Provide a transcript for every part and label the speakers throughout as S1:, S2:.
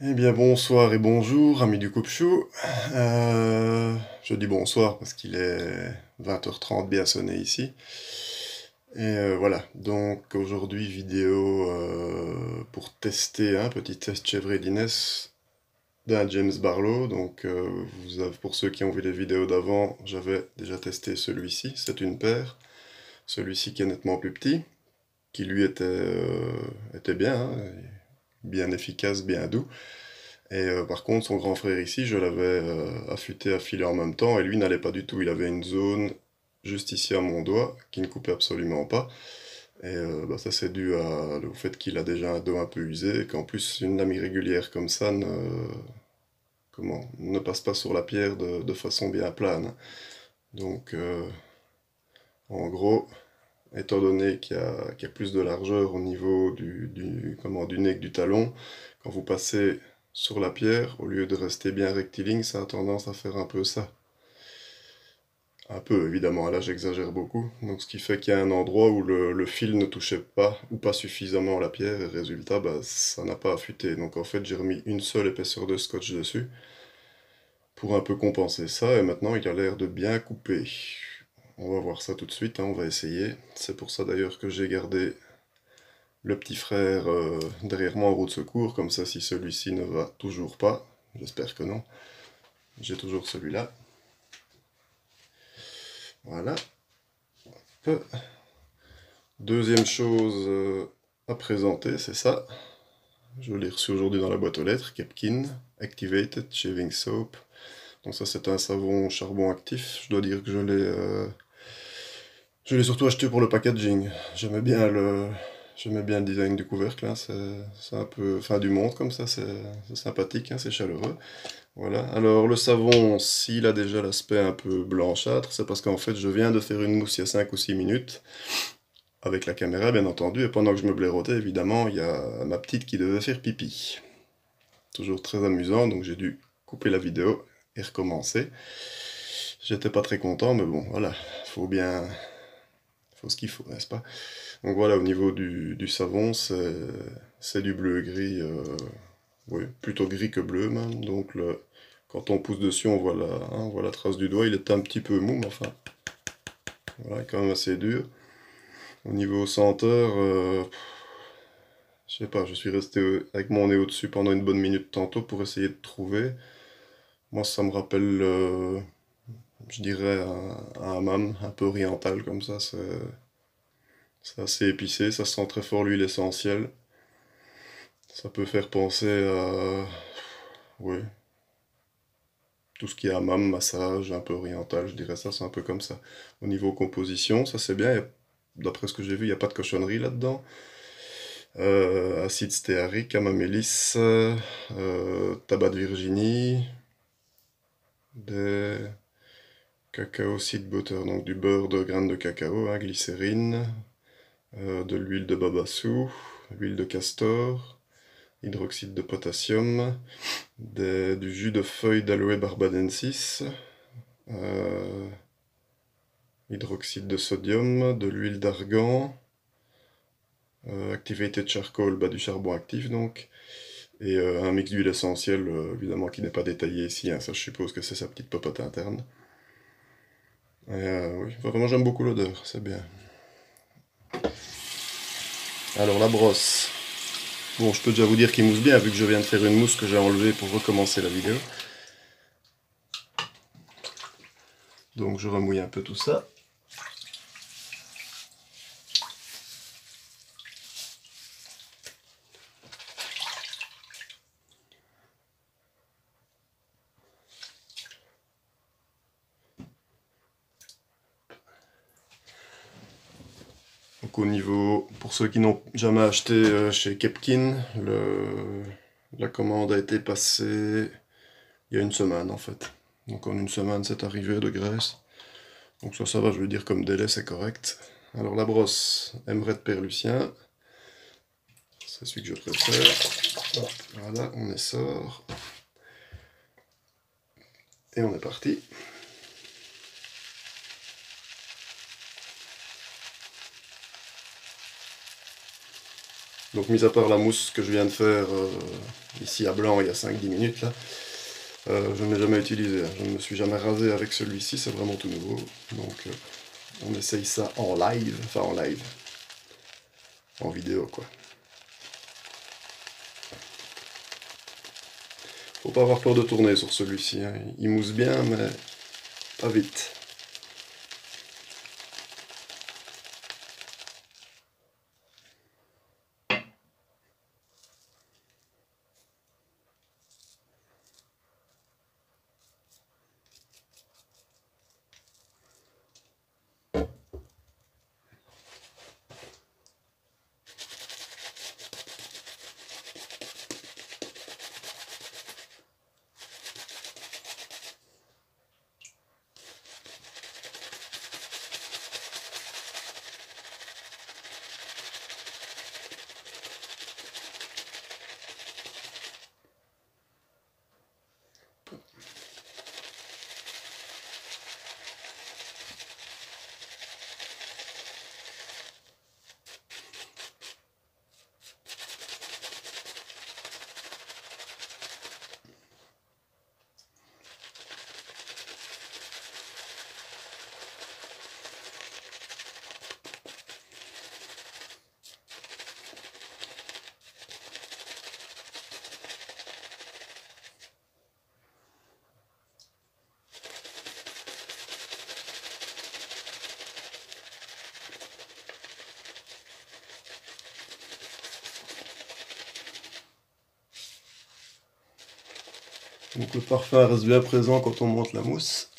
S1: Eh bien bonsoir et bonjour, amis du coupe-chou. Je dis bonsoir parce qu'il est 20h30 bien sonné ici. Voilà, donc aujourd'hui vidéo pour tester un petit test chèvre readiness d'un James Barlow. Donc pour ceux qui ont vu les vidéos d'avant, j'avais déjà testé celui-ci, c'est une paire. Celui-ci qui est nettement plus petit, qui lui était bien, hein, bien efficace, bien doux. Par contre, son grand frère ici, je l'avais affûté, affilé en même temps, et lui n'allait pas du tout. Il avait une zone juste ici à mon doigt, qui ne coupait absolument pas. Ça c'est dû au fait qu'il a déjà un dos un peu usé, et qu'en plus une lame irrégulière comme ça ne passe pas sur la pierre de façon bien plane. Donc en gros, étant donné qu'il y a plus de largeur au niveau du nez que du talon, quand vous passez sur la pierre, au lieu de rester bien rectiligne, ça a tendance à faire un peu ça. Un peu, évidemment, là j'exagère beaucoup. Donc ce qui fait qu'il y a un endroit où le fil ne touchait pas, ou pas suffisamment la pierre, et résultat, ça n'a pas affûté. Donc en fait j'ai remis une seule épaisseur de scotch dessus, pour un peu compenser ça, et maintenant il a l'air de bien couper. On va voir ça tout de suite, hein, on va essayer. C'est pour ça d'ailleurs que j'ai gardé le petit frère derrière moi en roue de secours, comme ça si celui-ci ne va toujours pas, j'espère que non, j'ai toujours celui-là. Voilà. Deuxième chose à présenter, c'est ça. Je l'ai reçu aujourd'hui dans la boîte aux lettres, Kepkin Activated Shaving Soap. Donc ça c'est un savon charbon actif, je dois dire que je l'ai surtout acheté pour le packaging. J'aimais bien le design du couvercle, hein. C'est un peu, enfin du monde comme ça, c'est sympathique, hein, c'est chaleureux. Voilà. Alors le savon, s'il a déjà l'aspect un peu blanchâtre, c'est parce qu'en fait je viens de faire une mousse il y a 5 ou 6 minutes, avec la caméra bien entendu, et pendant que je me blaireautais, évidemment, il y a ma petite qui devait faire pipi. Toujours très amusant, donc j'ai dû couper la vidéo et recommencer. J'étais pas très content, mais bon, voilà, faut ce qu'il faut, n'est-ce pas? Donc voilà, au niveau du savon, c'est du bleu-gris, oui, plutôt gris que bleu même, donc quand on pousse dessus, on voit la trace du doigt, il est un petit peu mou, mais enfin, voilà, il est quand même assez dur. Au niveau senteur, je sais pas, je suis resté avec mon nez au-dessus pendant une bonne minute tantôt pour essayer de trouver. Moi, ça me rappelle, je dirais, un hammam un peu oriental comme ça. C'est assez épicé, ça sent très fort l'huile essentielle. Ça peut faire penser à, oui, tout ce qui est hammam, massage, un peu oriental, je dirais ça, c'est un peu comme ça. Au niveau composition, ça c'est bien. D'après ce que j'ai vu, il n'y a pas de cochonnerie là-dedans. Acide stéarique, amamélis, tabac de Virginie, des cacao seed butter, donc du beurre de graines de cacao, hein, glycérine, de l'huile de babassou, huile de castor, hydroxyde de potassium, du jus de feuilles d'aloe barbadensis, euh, hydroxyde de sodium, de l'huile d'argan, activated charcoal, du charbon actif donc, et un mix d'huile essentielle, évidemment qui n'est pas détaillé ici, hein, ça je suppose que c'est sa petite popote interne. Oui, vraiment j'aime beaucoup l'odeur, c'est bien. Alors la brosse. Bon, je peux déjà vous dire qu'il mousse bien vu que je viens de faire une mousse que j'ai enlevée pour recommencer la vidéo. Donc je remouille un peu tout ça. Donc au niveau, pour ceux qui n'ont jamais acheté chez Kepkin, la commande a été passée il y a une semaine en fait. Donc en une semaine c'est arrivé de Grèce. Donc ça va, je veux dire comme délai c'est correct. Alors la brosse Emerald Perlucien, c'est celui que je préfère. Hop, voilà, on essore. Et on est parti. Donc mis à part la mousse que je viens de faire ici à blanc il y a 5-10 minutes là, je ne l'ai jamais utilisé, hein. Je ne me suis jamais rasé avec celui-ci, c'est vraiment tout nouveau. Donc on essaye ça en live, enfin en live, en vidéo quoi. Faut pas avoir peur de tourner sur celui-ci, hein. Il mousse bien mais pas vite. Donc le parfum reste bien présent quand on monte la mousse.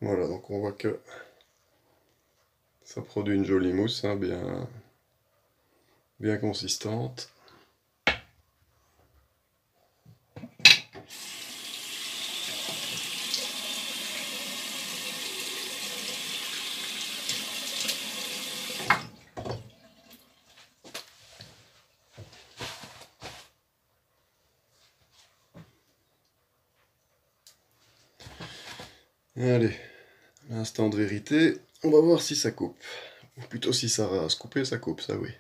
S1: Voilà, donc on voit que ça produit une jolie mousse, hein, bien consistante. Allez, l'instant de vérité, on va voir si ça coupe. Ou plutôt si ça rase. Couper, ça coupe, ça oui.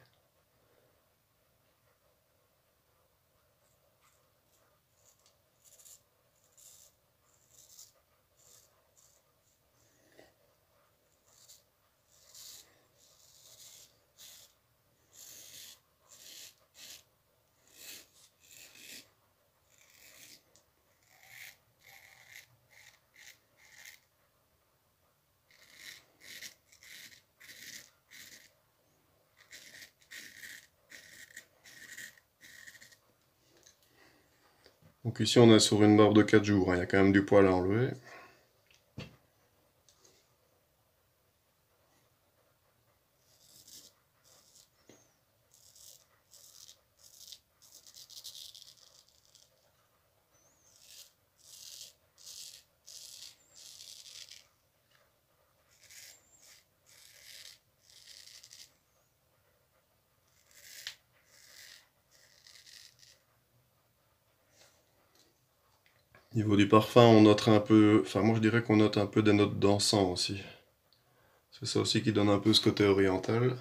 S1: Donc ici on est sur une barbe de 4 jours, hein. Il y a quand même du poil à enlever. Au niveau du parfum, on notera un peu, enfin moi je dirais qu'on note un peu des notes d'encens aussi. C'est ça aussi qui donne un peu ce côté oriental.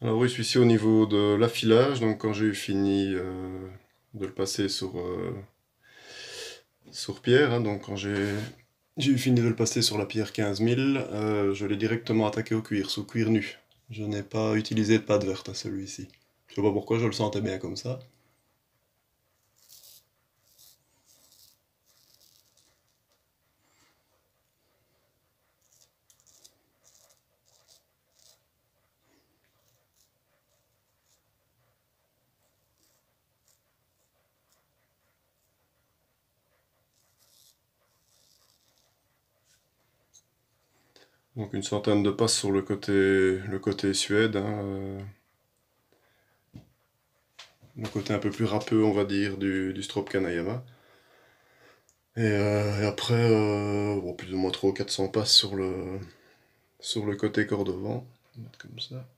S1: Alors oui, celui-ci au niveau de l'affilage, donc quand j'ai eu fini de le passer sur pierre, hein, donc quand j'ai eu fini de le passer sur la pierre 15 000, je l'ai directement attaqué au cuir, sous cuir nu. Je n'ai pas utilisé de pâte verte à celui-ci. Je sais pas pourquoi, je le sentais bien comme ça. Donc une centaine de passes sur le côté Suède, hein, le côté un peu plus râpeux, on va dire, du Strobe Kanayama. Et après, bon, plus ou moins 300 ou 400 passes sur le côté Cordovan. On va mettre comme ça.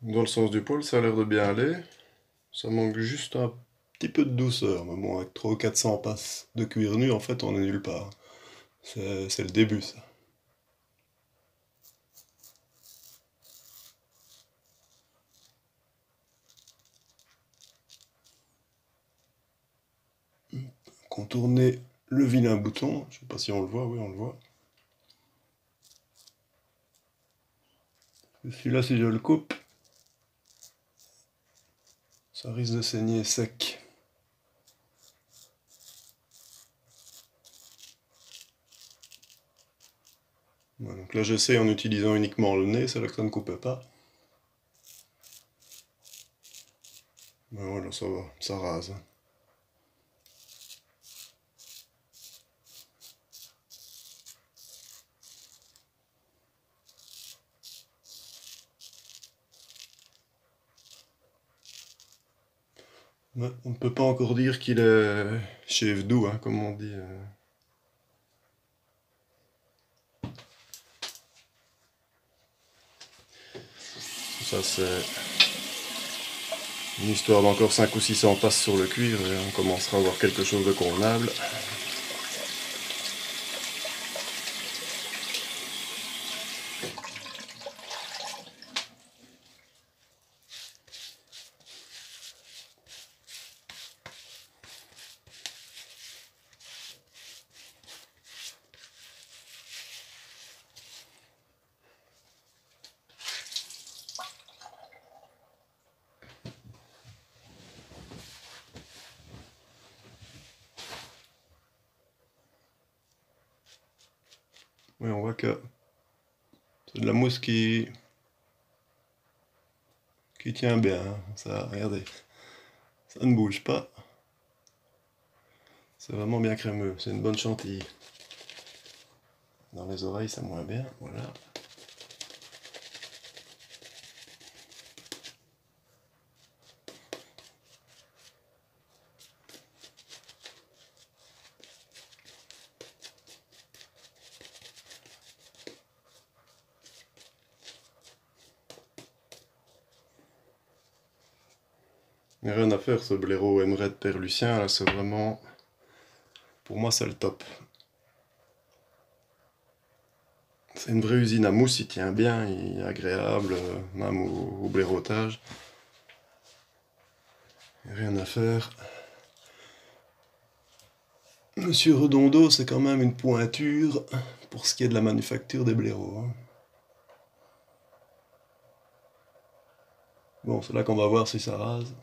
S1: Dans le sens du poil, ça a l'air de bien aller. Ça manque juste un petit peu de douceur. Mais bon, avec 300 ou 400 passes de cuir nu, en fait, on est nulle part. C'est le début, ça. Contourner le vilain bouton. Je sais pas si on le voit, oui, on le voit. Celui-là, si je le coupe, ça risque de saigner sec. Voilà, donc là, j'essaie en utilisant uniquement le nez, c'est là que ça ne coupe pas. Ben voilà, ça va, ça rase. Ouais, on ne peut pas encore dire qu'il est chef doux, hein, comme on dit. Ça, c'est une histoire d'encore 5 ou 600 passes sur le cuir et on commencera à avoir quelque chose de convenable. Oui, on voit que c'est de la mousse qui tient bien, hein. Ça, regardez, ça ne bouge pas. C'est vraiment bien crémeux, c'est une bonne chantilly. Dans les oreilles, c'est moins bien, voilà. Il n'y a rien à faire, ce blaireau Emerald Père Lucien, là, c'est vraiment... Pour moi, c'est le top. C'est une vraie usine à mousse, il tient bien, il est agréable, même au blaireautage. Rien à faire. Monsieur Redondo, c'est quand même une pointure pour ce qui est de la manufacture des blaireaux, hein. Bon, c'est là qu'on va voir si ça rase.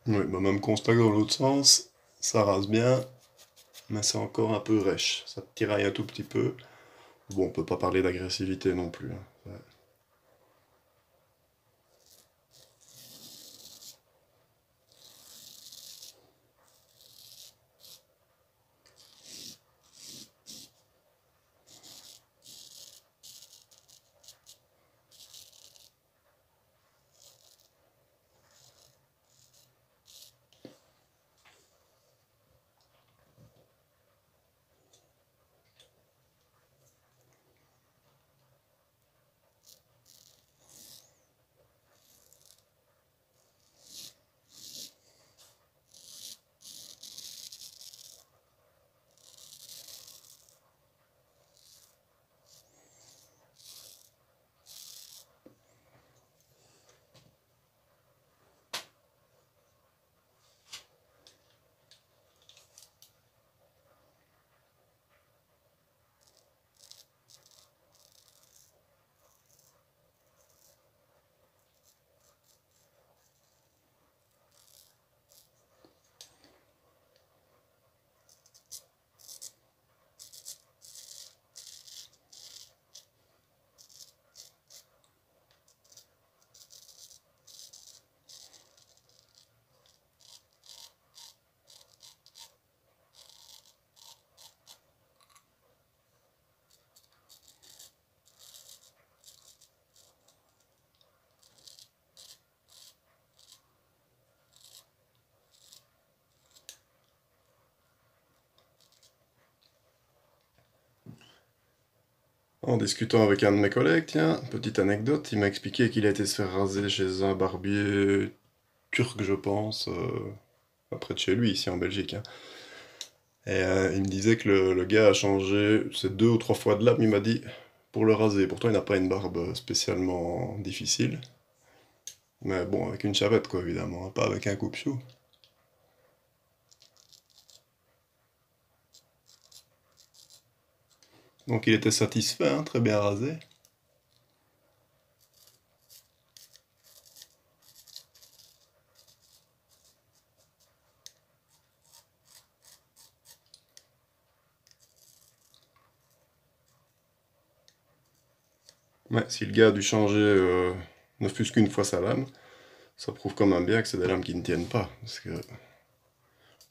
S1: Oui, bah même constat que dans l'autre sens, ça rase bien, mais c'est encore un peu rêche. Ça tiraille un tout petit peu. Bon, on peut pas parler d'agressivité non plus, hein. En discutant avec un de mes collègues, tiens, petite anecdote, il m'a expliqué qu'il a été se faire raser chez un barbier turc, je pense, près de chez lui, ici en Belgique, hein. Et il me disait que le gars a changé, c'est 2 ou 3 fois de lame, il m'a dit, pour le raser. Pourtant, il n'a pas une barbe spécialement difficile. Mais bon, avec une charrette, quoi, évidemment, hein, pas avec un coupe-chou. Donc il était satisfait, hein, très bien rasé. Ouais, si le gars a dû changer ne fût-ce qu'une fois sa lame, ça prouve quand même bien que c'est des lames qui ne tiennent pas. Parce que...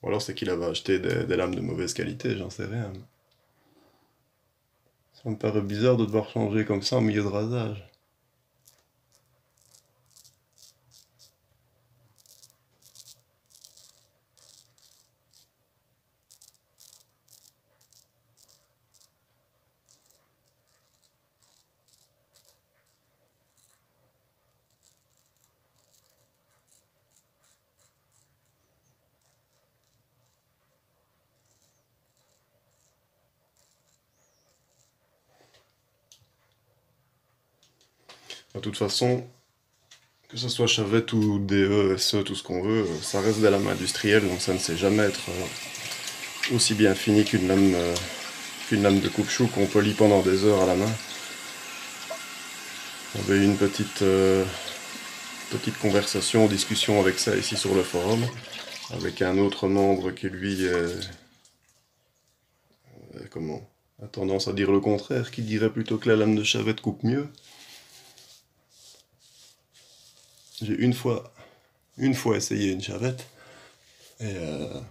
S1: Ou alors c'est qu'il avait acheté des lames de mauvaise qualité, j'en sais rien. Ça me paraît bizarre de devoir changer comme ça en milieu de rasage. De toute façon, Que ce soit Chavette ou DE, SE, tout ce qu'on veut, ça reste des lames industrielles, donc ça ne sait jamais être aussi bien fini qu'une lame de coupe-chou qu'on polit pendant des heures à la main. On avait eu une petite conversation, discussion avec ça ici sur le forum, avec un autre membre qui lui comment, a tendance à dire le contraire, qui dirait plutôt que la lame de Chavette coupe mieux. J'ai une fois essayé une Chavette, et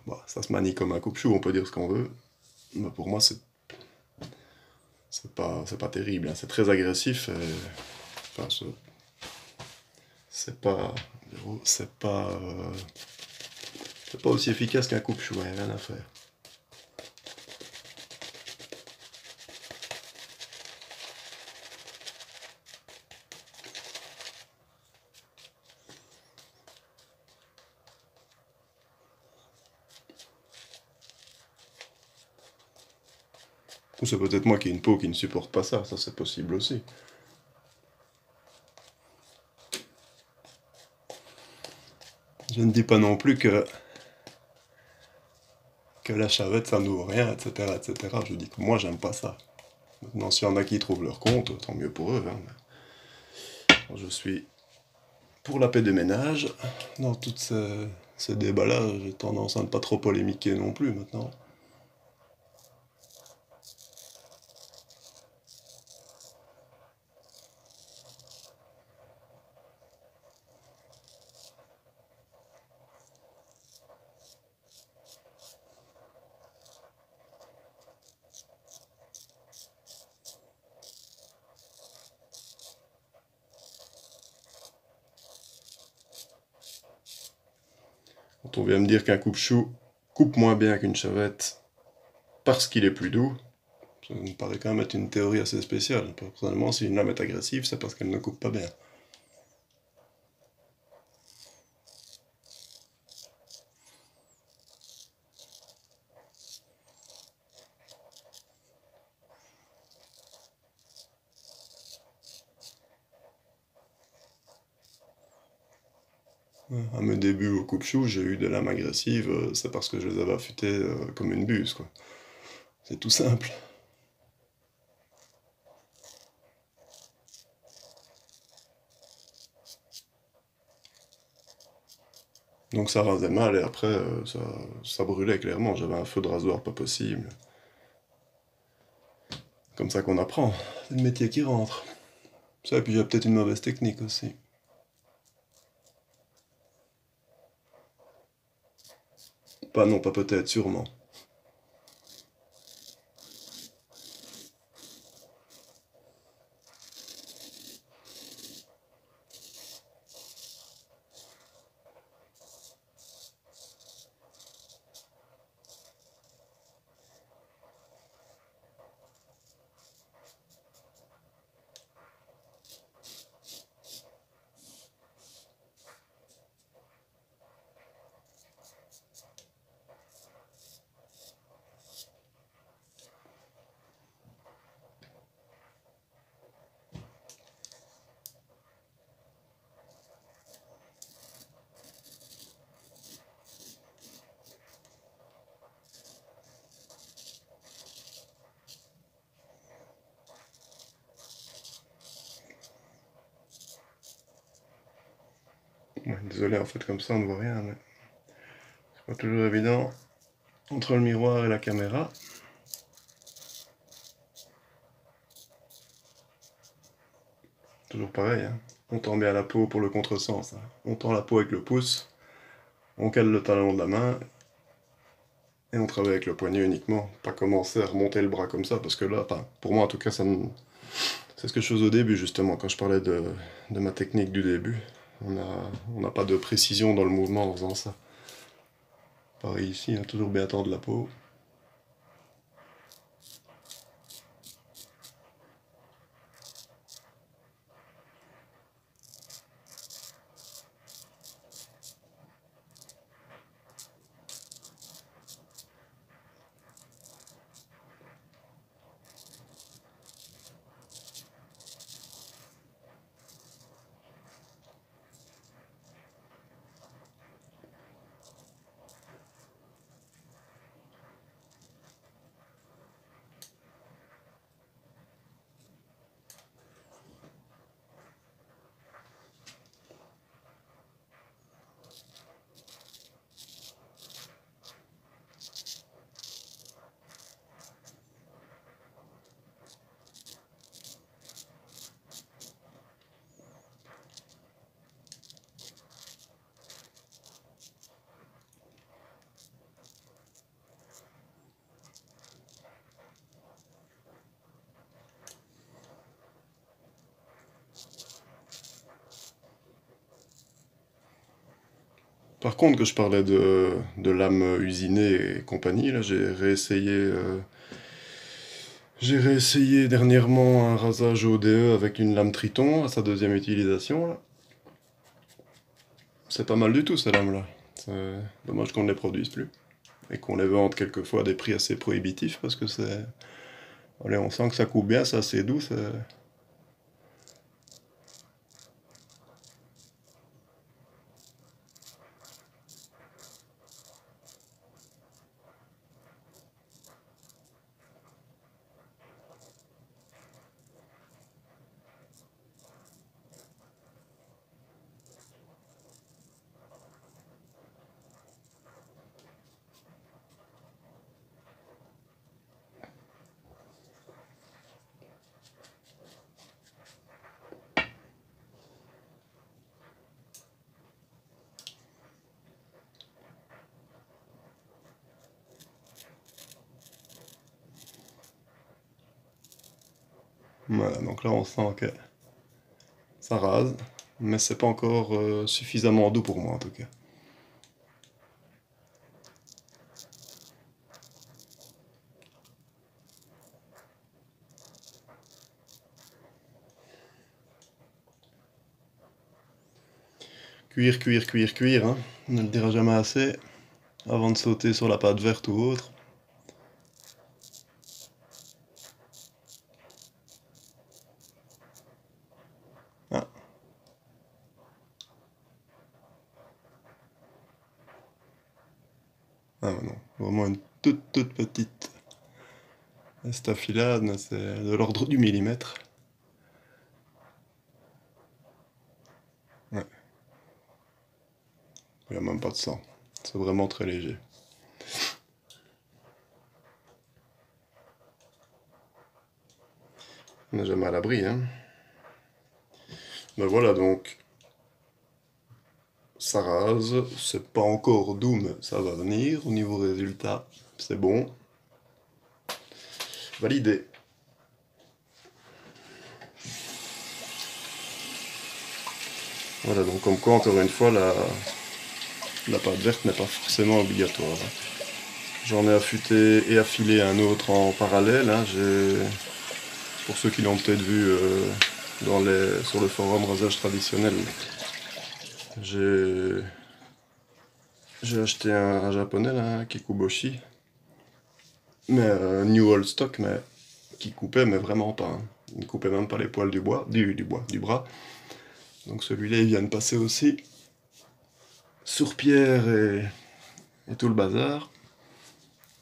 S1: bon, ça se manie comme un coupe-chou, on peut dire ce qu'on veut, mais pour moi c'est pas terrible, hein. C'est très agressif, et, enfin, c'est pas, c'est pas, c'est pas aussi efficace qu'un coupe-chou, il n'y a rien à faire. Ou c'est peut-être moi qui ai une peau qui ne supporte pas ça c'est possible aussi. Je ne dis pas non plus que la Chavette ça ne vaut rien, etc., etc. Je dis que moi j'aime pas ça. Maintenant, s'il y en a qui trouvent leur compte, tant mieux pour eux, hein. Je suis pour la paix des ménages. Dans tous ces débats-là, j'ai tendance à ne pas trop polémiquer non plus maintenant. Quand on vient me dire qu'un coupe-chou coupe moins bien qu'une Chavette parce qu'il est plus doux, ça me paraît quand même être une théorie assez spéciale. Personnellement, si une lame est agressive, c'est parce qu'elle ne coupe pas bien. À mes débuts au coupe-chou, j'ai eu des lames agressives, c'est parce que je les avais affûtées comme une buse, quoi. C'est tout simple. Donc ça rasait mal et après ça brûlait clairement, j'avais un feu de rasoir pas possible. Comme ça qu'on apprend, c'est le métier qui rentre. Ça et puis j'ai peut-être une mauvaise technique aussi. Pas non, pas peut-être, sûrement. Ouais, désolé, en fait comme ça on ne voit rien, mais c'est pas toujours évident entre le miroir et la caméra. Toujours pareil, hein. On tend bien la peau pour le contresens, hein. On tend la peau avec le pouce, on cale le talon de la main, et on travaille avec le poignet uniquement. Pas commencer à remonter le bras comme ça, parce que là, enfin, pour moi en tout cas, c'est ce que je faisais au début justement, quand je parlais de ma technique du début. On n'a pas de précision dans le mouvement en faisant ça. Pareil ici, hein, toujours bien tendre la peau. Par contre, que je parlais de lame usinée et compagnie, là, j'ai réessayé dernièrement un rasage ODE avec une lame Triton à sa deuxième utilisation, là. C'est pas mal du tout, ces lames-là. C'est dommage qu'on ne les produise plus. Et qu'on les vende quelquefois à des prix assez prohibitifs, parce que c'est... Allez, on sent que ça coupe bien, c'est assez doux, c'est... Voilà, donc là on sent que ça rase, mais c'est pas encore suffisamment doux pour moi en tout cas. Cuire, cuire, cuire, cuire, hein. On ne le dira jamais assez, avant de sauter sur la pâte verte ou autre. Ah, ah bah non, vraiment une toute petite estafilade, mais c'est de l'ordre du millimètre. Ouais, il n'y a même pas de sang, c'est vraiment très léger. On n'est jamais à l'abri, hein. Ben voilà, donc ça rase, c'est pas encore doux, mais ça va venir. Au niveau résultat, c'est bon. Validé. Voilà, donc comme quoi, encore une fois, la pâte verte n'est pas forcément obligatoire, hein. J'en ai affûté et affilé un autre en parallèle, hein. Pour ceux qui l'ont peut-être vu sur le forum rasage traditionnel, j'ai acheté un japonais, là, un Kikuboshi, mais New Old Stock, mais qui coupait, mais vraiment pas, hein. Il ne coupait même pas les poils du bras. Donc celui-là, il vient de passer aussi. Sourd-pierre et tout le bazar.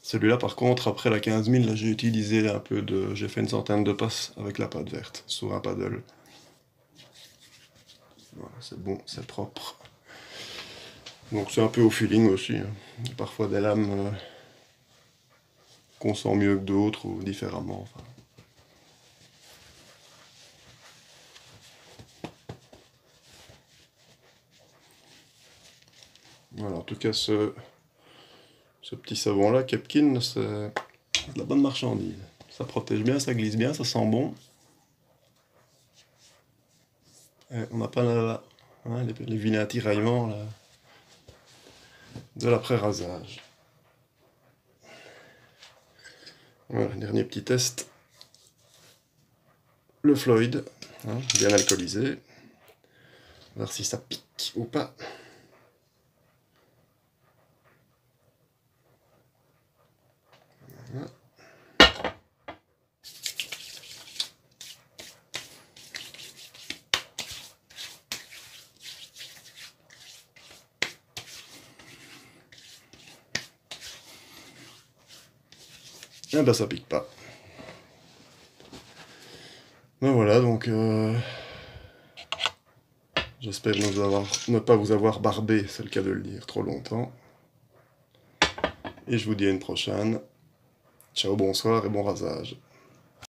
S1: Celui-là, par contre, après la 15 000, là, j'ai utilisé un peu de... J'ai fait une centaine de passes avec la pâte verte, sur un paddle. Voilà, c'est bon, c'est propre. Donc c'est un peu au feeling aussi, hein. Parfois des lames qu'on sent mieux que d'autres, ou différemment, enfin. Voilà, en tout cas, ce petit savon-là, Kepkin, c'est de la bonne marchandise. Ça protège bien, ça glisse bien, ça sent bon. Et on n'a pas hein, les vilains tiraillements là, de l'après-rasage. Voilà, dernier petit test. Le Floyd, hein, bien alcoolisé. Voir si ça pique ou pas. Voilà. Et ben ça pique pas. Ben voilà, donc j'espère ne pas vous avoir barbé, c'est le cas de le dire, trop longtemps. Et je vous dis à une prochaine. Ciao, bonsoir et bon rasage.